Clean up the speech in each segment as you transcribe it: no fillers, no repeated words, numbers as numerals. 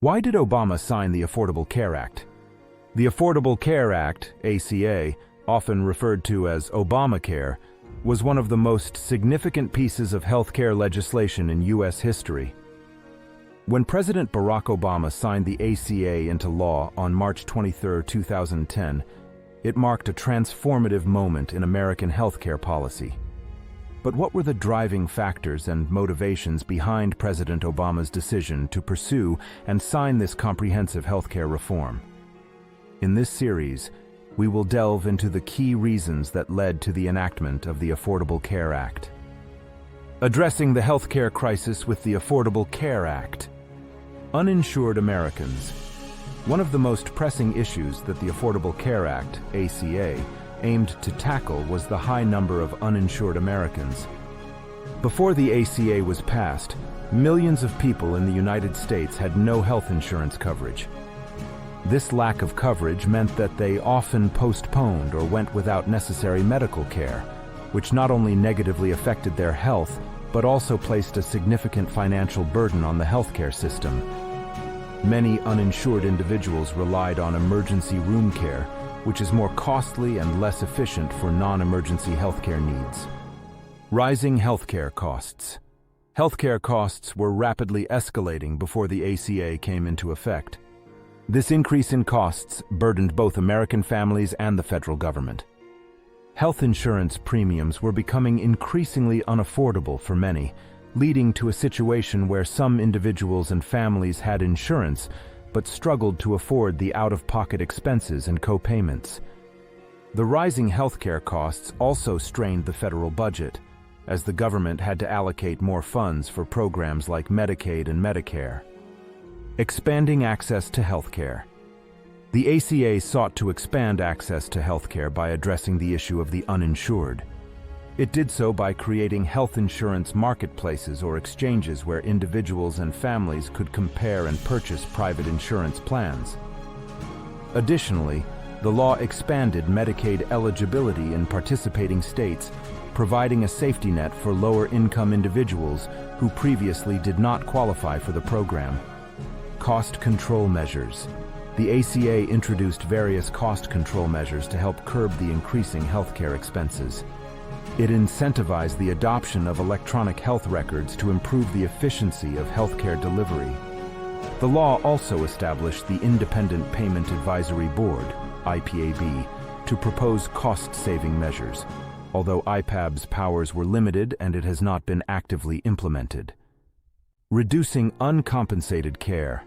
Why did Obama sign the Affordable Care Act? The Affordable Care Act, ACA, often referred to as Obamacare, was one of the most significant pieces of healthcare legislation in U.S. history. When President Barack Obama signed the ACA into law on March 23, 2010, it marked a transformative moment in American healthcare policy. But what were the driving factors and motivations behind President Obama's decision to pursue and sign this comprehensive healthcare reform? In this series, we will delve into the key reasons that led to the enactment of the Affordable Care Act. Addressing the healthcare crisis with the Affordable Care Act. Uninsured Americans. One of the most pressing issues that the Affordable Care Act, ACA, aimed to tackle was the high number of uninsured Americans. Before the ACA was passed, millions of people in the United States had no health insurance coverage. This lack of coverage meant that they often postponed or went without necessary medical care, which not only negatively affected their health, but also placed a significant financial burden on the healthcare system. Many uninsured individuals relied on emergency room care, which is more costly and less efficient for non-emergency healthcare needs. Rising healthcare costs. Healthcare costs were rapidly escalating before the ACA came into effect. This increase in costs burdened both American families and the federal government. Health insurance premiums were becoming increasingly unaffordable for many, leading to a situation where some individuals and families had insurance but struggled to afford the out-of-pocket expenses and co-payments. The rising healthcare costs also strained the federal budget, as the government had to allocate more funds for programs like Medicaid and Medicare. Expanding access to healthcare. The ACA sought to expand access to healthcare by addressing the issue of the uninsured. It did so by creating health insurance marketplaces or exchanges where individuals and families could compare and purchase private insurance plans. Additionally, the law expanded Medicaid eligibility in participating states, providing a safety net for lower-income individuals who previously did not qualify for the program. Cost control measures. The ACA introduced various cost control measures to help curb the increasing healthcare expenses. It incentivized the adoption of electronic health records to improve the efficiency of healthcare delivery. The law also established the Independent Payment Advisory Board, IPAB, to propose cost-saving measures, although IPAB's powers were limited and it has not been actively implemented. Reducing uncompensated care.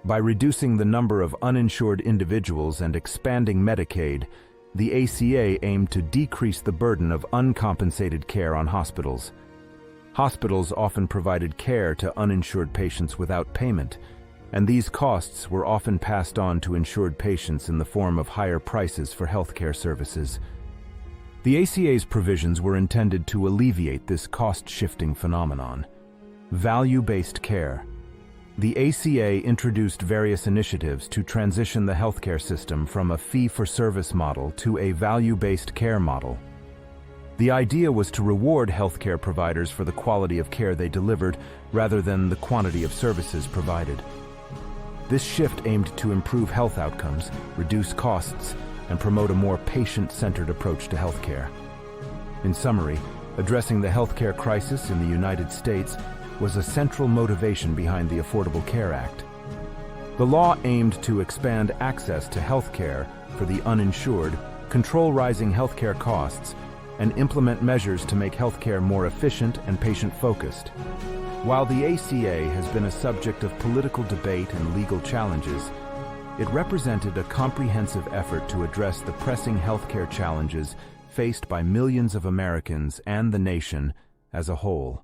By reducing the number of uninsured individuals and expanding Medicaid, the ACA aimed to decrease the burden of uncompensated care on hospitals. Hospitals often provided care to uninsured patients without payment, and these costs were often passed on to insured patients in the form of higher prices for healthcare services. The ACA's provisions were intended to alleviate this cost-shifting phenomenon. Value-based care. The ACA introduced various initiatives to transition the healthcare system from a fee-for-service model to a value-based care model. The idea was to reward healthcare providers for the quality of care they delivered rather than the quantity of services provided. This shift aimed to improve health outcomes, reduce costs, and promote a more patient-centered approach to healthcare. In summary, addressing the healthcare crisis in the United States was a central motivation behind the Affordable Care Act. The law aimed to expand access to health care for the uninsured, control rising healthcare costs, and implement measures to make healthcare more efficient and patient-focused. While the ACA has been a subject of political debate and legal challenges, it represented a comprehensive effort to address the pressing healthcare challenges faced by millions of Americans and the nation as a whole.